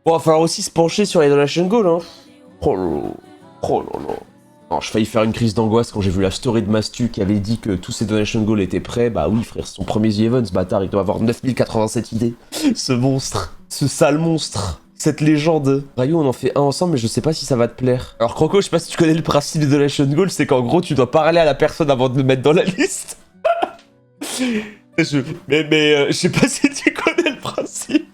Bon, il va falloir aussi se pencher sur les donation goals, hein. Oh là là. Oh là là. Non, j'ai failli faire une crise d'angoisse quand j'ai vu la story de Mastu qui avait dit que tous ses donation goals étaient prêts. Bah oui, frère, c'est son premier The Event, ce bâtard, il doit avoir 9087 idées. Ce monstre. Ce sale monstre. Cette légende. Rayou, on en fait un ensemble, mais je sais pas si ça va te plaire. Alors, Croco, je sais pas si tu connais le principe des donation goals, c'est qu'en gros, tu dois parler à la personne avant de le mettre dans la liste. Je sais pas si tu connais le principe.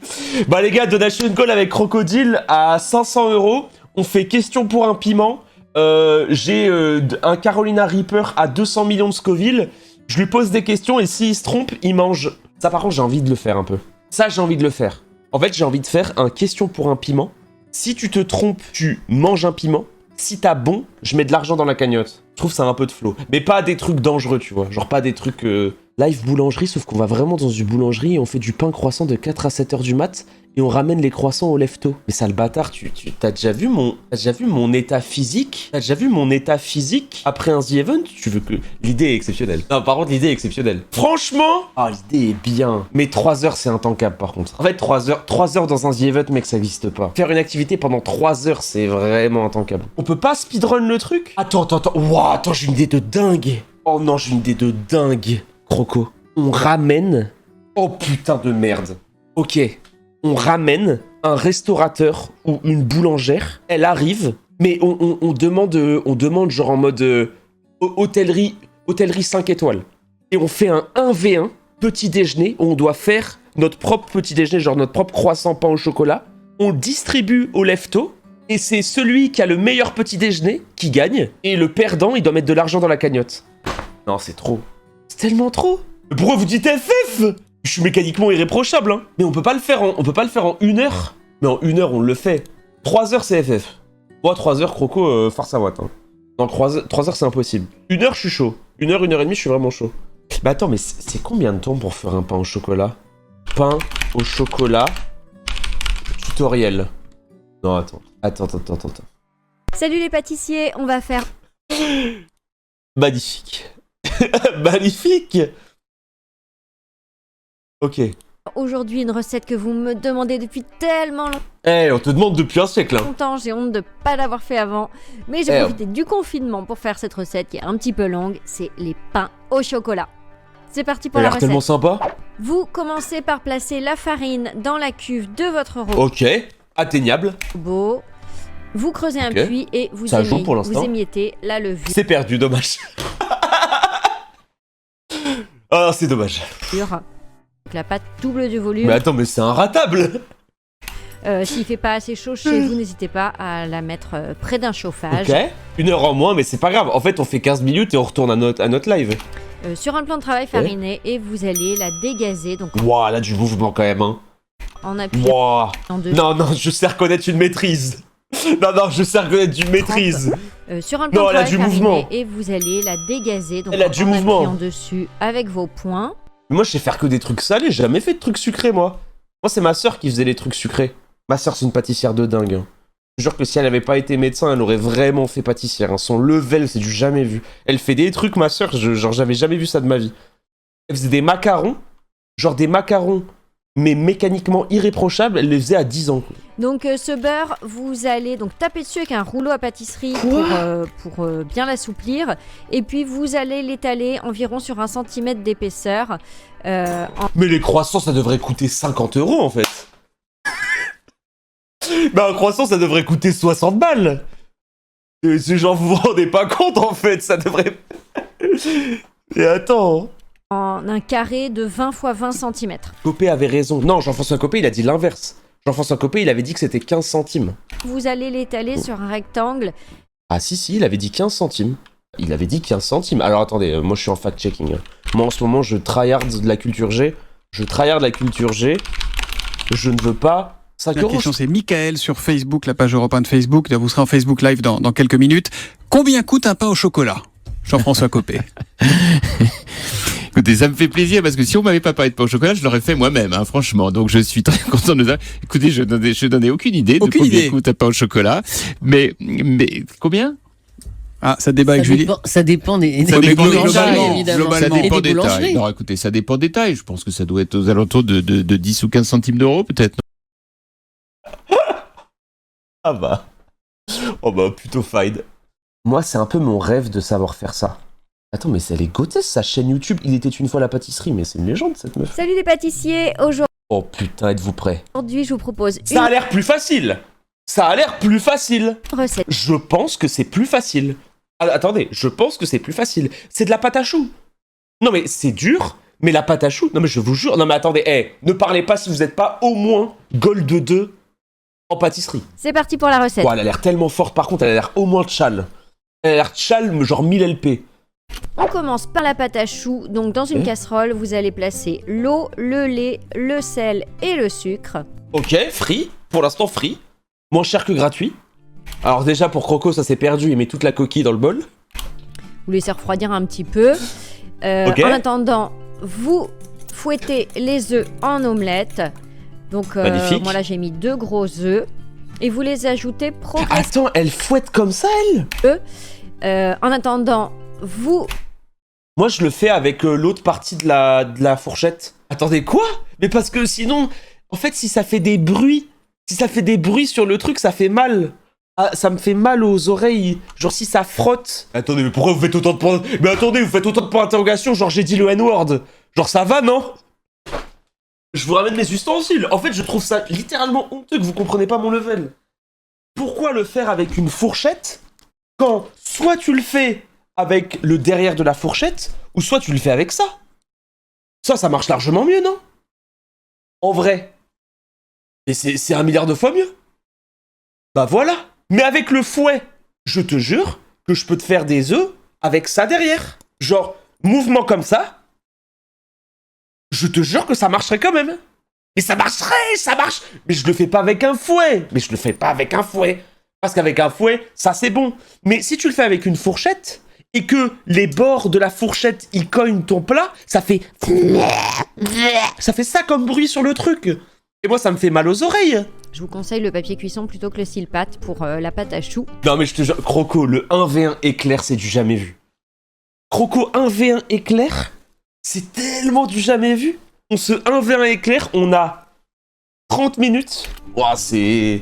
Bah les gars, donation goal avec Crocodile à 500 €. On fait question pour un piment. J'ai un Carolina Reaper à 200 millions de Scoville. Je lui pose des questions et s'il se trompe, il mange. Ça par contre, j'ai envie de le faire un peu. Ça, j'ai envie de le faire. En fait, j'ai envie de faire un question pour un piment. Si tu te trompes, tu manges un piment. Si t'as bon, je mets de l'argent dans la cagnotte. Je trouve ça un peu de flow. Mais pas des trucs dangereux, tu vois. Genre pas des trucs... Live boulangerie, sauf qu'on va vraiment dans une boulangerie et on fait du pain croissant de 4 à 7 heures du mat et on ramène les croissants au lefto. Mais ça, le bâtard, t'as déjà vu mon état physique? T'as déjà vu mon état physique après un The Event? Tu veux que... L'idée est exceptionnelle. Non, par contre, l'idée est exceptionnelle. Franchement, l'idée est bien. Mais 3 heures, c'est intankable, par contre. En fait, 3 heures dans un The Event, mec, ça existe pas. Faire une activité pendant 3 heures, c'est vraiment intankable. On peut pas speedrun le truc? Attends. Ouah, attends, j'ai une idée de dingue. Oh non, j'ai une idée de dingue. Croco, on ramène... Oh putain de merde. Ok, on ramène un restaurateur ou une boulangère. Elle arrive, mais on demande genre en mode hôtellerie 5 étoiles. Et on fait un 1v1 petit déjeuner où on doit faire notre propre petit déjeuner, genre notre propre croissant pain au chocolat. On le distribue au lefto. Et c'est celui qui a le meilleur petit déjeuner qui gagne. Et le perdant, il doit mettre de l'argent dans la cagnotte. Non, c'est trop. C'est tellement trop. Pourquoi vous dites FF? Je suis mécaniquement irréprochable, hein. Mais on peut pas le faire en 1 heure. Mais en 1 heure, on le fait. 3 heures, c'est FF. Moi, 3 heures, Croco, farce à watt, hein. Non, 3 heures, c'est impossible. 1 heure, je suis chaud. 1 heure, 1 heure et demie, je suis vraiment chaud. Bah attends, mais c'est combien de temps pour faire un pain au chocolat? Pain au chocolat. Tutoriel. Non, attends. Salut les pâtissiers, on va faire... Magnifique. Magnifique. Ok. Aujourd'hui une recette que vous me demandez depuis tellement On te demande depuis un siècle, hein. longtemps, j'ai honte de pas l'avoir fait avant, mais j'ai profité du confinement pour faire cette recette qui est un petit peu longue, c'est les pains au chocolat. C'est parti pour la recette. Tellement sympa. Vous commencez par placer la farine dans la cuve de votre robot. Ok, atteignable. Vous creusez un puits et vous émiettez la levure. C'est perdu, dommage. Ah, c'est dommage. La pâte double du volume. Mais attends, mais c'est inratable. S'il fait pas assez chaud chez vous, n'hésitez pas à la mettre près d'un chauffage. Ok, 1 heure en moins, mais c'est pas grave. En fait, on fait 15 minutes et on retourne à notre live. Sur un plan de travail fariné et vous allez la dégazer. Donc... Wouah, là du mouvement quand même, hein. En appuyant en deux. Non, je sais reconnaître une maîtrise. Non, je sais reconnaître une maîtrise. Sur un plan de travail fariné mouvement. Et vous allez la dégazer. Donc elle a du mouvement. En appuyant dessus avec vos poings. Moi, je sais faire que des trucs salés, j'ai jamais fait de trucs sucrés, moi. Moi, c'est ma sœur qui faisait les trucs sucrés. Ma sœur, c'est une pâtissière de dingue, hein. Je jure que si elle avait pas été médecin, elle aurait vraiment fait pâtissière, hein. Son level, c'est du jamais vu. Elle fait des trucs, ma sœur, genre j'avais jamais vu ça de ma vie. Elle faisait des macarons, mais mécaniquement irréprochables, elle les faisait à 10 ans. Donc ce beurre, vous allez donc taper dessus avec un rouleau à pâtisserie pour bien l'assouplir. Et puis vous allez l'étaler environ sur 1 cm d'épaisseur. Mais les croissants, ça devrait coûter 50 € en fait. Bah un croissant, ça devrait coûter 60 balles. C'est genre, vous vous rendez pas compte en fait, ça devrait... Et attends... En un carré de 20 x 20 cm. Copé avait raison. Non, Jean-François Copé, il a dit l'inverse. Jean-François Copé, il avait dit que c'était 15 centimes. Vous allez l'étaler sur un rectangle. Ah si, il avait dit 15 centimes. Il avait dit 15 centimes. Alors attendez, moi je suis en fact-checking. Moi en ce moment, je tryhard de la culture G. Je ne veux pas... La question, c'est Michael sur Facebook, la page Europe 1 de Facebook. Vous serez en Facebook Live dans quelques minutes. Combien coûte un pain au chocolat, Jean-François Copé? Écoutez, ça me fait plaisir parce que si on m'avait pas parlé de pain au chocolat, je l'aurais fait moi-même, hein, franchement. Donc je suis très content de ça. Écoutez, je donnais aucune idée de combien coûte un pain au chocolat. Mais combien? Ah, ça débat avec Julie. Ça dépend des boulangeries, évidemment. Ça dépend des tailles. boulangeries. Non, écoutez, ça dépend des tailles. Je pense que ça doit être aux alentours de 10 ou 15 centimes d'euros, peut-être. Ah bah. Oh bah, plutôt fine. Moi, c'est un peu mon rêve de savoir faire ça. Attends, mais c'est elle est gotée, sa chaîne YouTube. Il était une fois la pâtisserie, mais c'est une légende, cette meuf. Salut les pâtissiers, Oh putain, êtes-vous prêts? aujourd'hui je vous propose Ça a l'air plus facile. Ça a l'air plus facile. une recette. Je pense que c'est plus facile. Ah, attendez, je pense que c'est plus facile. C'est de la pâte à choux. Non mais c'est dur, mais la pâte à choux... Non mais je vous jure... Non mais attendez, ne parlez pas si vous n'êtes pas au moins Gold 2 en pâtisserie. C'est parti pour la recette. Oh, elle a l'air tellement forte par contre, elle a l'air au moins tchal. Elle a l'air tchal, genre 1000 LP. On commence par la pâte à choux. Donc dans une casserole, vous allez placer l'eau, le lait, le sel et le sucre. Ok, free. Pour l'instant, free. Moins cher que gratuit. Alors déjà, pour Croco, ça s'est perdu. Il met toute la coquille dans le bol. Vous laissez refroidir un petit peu. Ok. En attendant, vous fouettez les œufs en omelette. Donc Magnifique. moi là j'ai mis 2 gros œufs. Et vous les ajoutez progressivement. Attends, elle fouette comme ça, elle? En attendant, vous... Moi, je le fais avec l'autre partie de la fourchette. Attendez, quoi? Mais parce que sinon, en fait, si ça fait des bruits sur le truc, ça fait mal. Ah, ça me fait mal aux oreilles. Genre si ça frotte. Attendez, mais pourquoi vous faites autant de points... Mais attendez, vous faites autant de points d'interrogation, genre j'ai dit le N-word. Genre ça va, non? Je vous ramène mes ustensiles. En fait, je trouve ça littéralement honteux que vous comprenez pas mon level. Pourquoi le faire avec une fourchette quand soit tu le fais avec le derrière de la fourchette, ou soit tu le fais avec ça? Ça marche largement mieux, non? En vrai. Et c'est 1 milliard de fois mieux. Bah voilà. Mais avec le fouet, je te jure que je peux te faire des œufs avec ça derrière. Genre, mouvement comme ça. Je te jure que ça marcherait quand même. Mais ça marcherait, ça marche. Mais je le fais pas avec un fouet. Parce qu'avec un fouet, ça c'est bon. Mais si tu le fais avec une fourchette, et que les bords de la fourchette, ils cognent ton plat, ça fait... Ça fait ça comme bruit sur le truc. Et moi, ça me fait mal aux oreilles. Je vous conseille le papier cuisson plutôt que le cile-pâte pour la pâte à choux. Non mais je te jure, Croco, le 1v1 éclair, c'est du jamais vu. Croco 1v1 éclair, c'est tellement du jamais vu. On se 1v1 éclair, on a 30 minutes. Ouah, c'est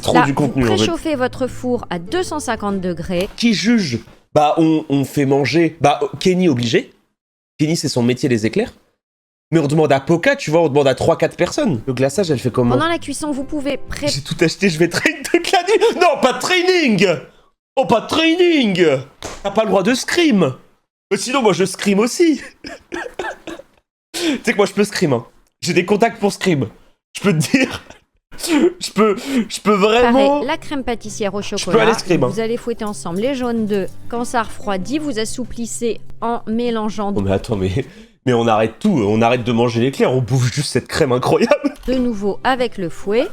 trop Là, du contenu vous en fait. préchauffez votre four à 250 degrés. Qui juge? Bah on fait manger. Bah Kenny obligé. Kenny c'est son métier les éclairs. Mais on demande à Poca, tu vois, on demande à 3-4 personnes. Le glaçage, elle fait comment? Pendant la cuisson, vous pouvez J'ai tout acheté, je vais traîner toute la nuit. Non, pas de training. Oh, pas de training. T'as pas le droit de scream. Sinon, moi, je scream aussi. Tu sais que moi, je peux scream. Hein. J'ai des contacts pour scream. Je peux te dire... Je peux vraiment... Pareil, la crème pâtissière au peux chocolat. aller scream, hein. Vous allez fouetter ensemble les jaunes d'œufs. Quand ça refroidit, vous assouplissez en mélangeant Oh, mais attends, mais on arrête tout. On arrête de manger l'éclair. On bouffe juste cette crème incroyable. de nouveau avec le fouet.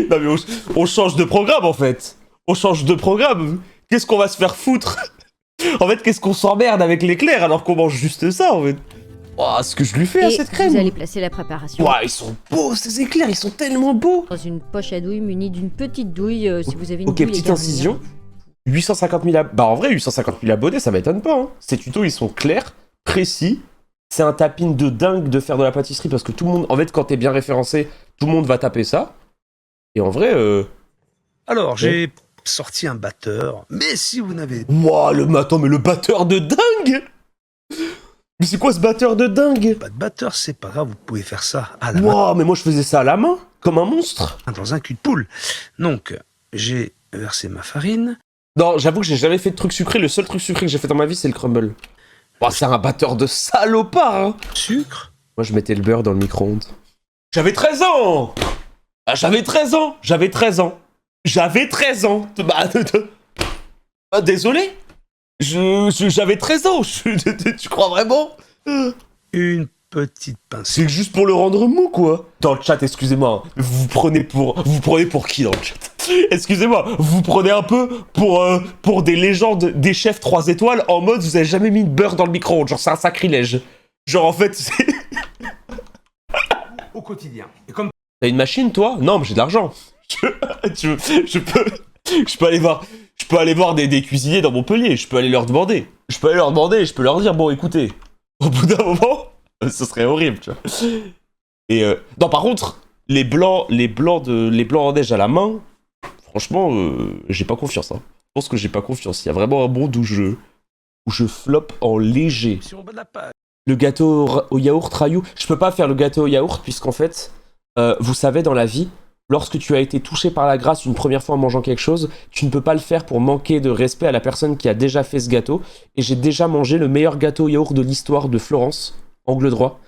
Non, mais on change de programme, en fait. On change de programme. Qu'est-ce qu'on va se faire foutre? En fait, qu'est-ce qu'on s'emmerde avec l'éclair alors qu'on mange juste ça, en fait? Oh, ce que je lui fais à Et cette crème. vous allez placer la préparation Ouah, ils sont beaux, ces éclairs. Ils sont tellement beaux. dans une poche à douille munie d'une petite douille. Si vous avez une Ok, douille petite également. incision. 850 000 abonnés. Bah, en vrai, 850 000 abonnés, ça m'étonne pas. Hein. Ces tutos, ils sont clairs, précis. C'est un tapping de dingue de faire de la pâtisserie parce que tout le monde, en fait, quand t'es bien référencé, tout le monde va taper ça. Et en vrai, Alors, j'ai sorti un batteur, mais si vous n'avez Ouah, attends, mais le batteur de dingue! Mais c'est quoi ce batteur de dingue? pas de batteur, c'est pas grave, vous pouvez faire ça à la main, Ouah, mais moi je faisais ça à la main, comme un monstre. dans un cul de poule. Donc, j'ai versé ma farine, Non, j'avoue que j'ai jamais fait de truc sucré. Le seul truc sucré que j'ai fait dans ma vie, c'est le crumble. Ouah, c'est un batteur de salopard, hein. sucre, Moi, je mettais le beurre dans le micro-ondes. J'avais 13 ans! Ah, j'avais 13 ans! J'avais 13 ans! J'avais 13 ans! Désolé! J'avais 13 ans! Tu crois vraiment? une petite pincée. C'est juste pour le rendre mou, quoi! Dans le chat, excusez-moi, vous prenez pour qui dans le chat? Excusez-moi, vous prenez un peu pour des légendes, des chefs 3 étoiles, en mode vous avez jamais mis de beurre dans le micro-ondes, genre c'est un sacrilège. Genre en fait, c'est... Au quotidien. Et comme T'as une machine, toi? Non, mais j'ai de l'argent. Je peux aller voir des cuisiniers dans Montpellier. Je peux aller leur demander. Je peux leur dire, bon, écoutez, au bout d'un moment, ce serait horrible, tu vois. Et non, par contre, les blancs en neige à la main, franchement, j'ai pas confiance. Hein. Je pense que j'ai pas confiance. Il y a vraiment un monde où je floppe en léger. Sur le bas de la page. Le gâteau au yaourt Rayou, je peux pas faire le gâteau au yaourt puisqu'en fait, vous savez, dans la vie, lorsque tu as été touché par la grâce une première fois en mangeant quelque chose, tu ne peux pas le faire pour manquer de respect à la personne qui a déjà fait ce gâteau. Et j'ai déjà mangé le meilleur gâteau au yaourt de l'histoire de Florence, angle droit.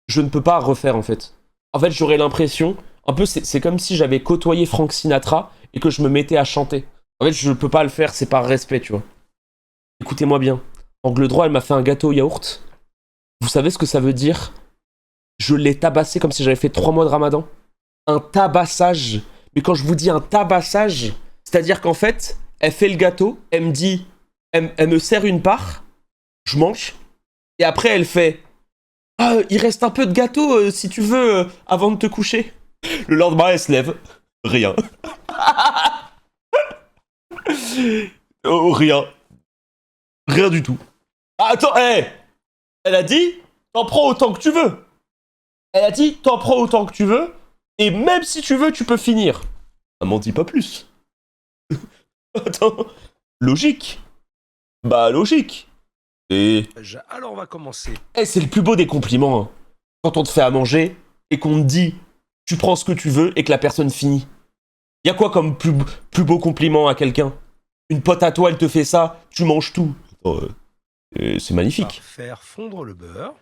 Je ne peux pas refaire en fait. En fait, j'aurais l'impression, un peu, c'est comme si j'avais côtoyé Frank Sinatra et que je me mettais à chanter. En fait, je peux pas le faire, c'est par respect, tu vois. Écoutez-moi bien. Angle droit, elle m'a fait un gâteau au yaourt. Vous savez ce que ça veut dire? Je l'ai tabassé comme si j'avais fait 3 mois de ramadan. Un tabassage. Mais quand je vous dis un tabassage, c'est-à-dire qu'en fait, elle fait le gâteau, elle me dit, elle me sert une part, je mange, et après elle fait ah, il reste un peu de gâteau si tu veux avant de te coucher. Le lendemain, elle se lève. Rien. Oh, rien. Rien du tout. Ah, attends, hé! Elle a dit, t'en prends autant que tu veux. Elle a dit, t'en prends autant que tu veux, et même si tu veux, tu peux finir. Elle m'en dit pas plus. Attends, logique. Bah, logique. Et... Alors on va commencer. Eh, c'est le plus beau des compliments. Hein. Quand on te fait à manger, et qu'on te dit, tu prends ce que tu veux, et que la personne finit. Y a quoi comme plus beau compliment à quelqu'un? Une pote à toi, elle te fait ça, tu manges tout. Oh, c'est magnifique. Faire fondre le beurre.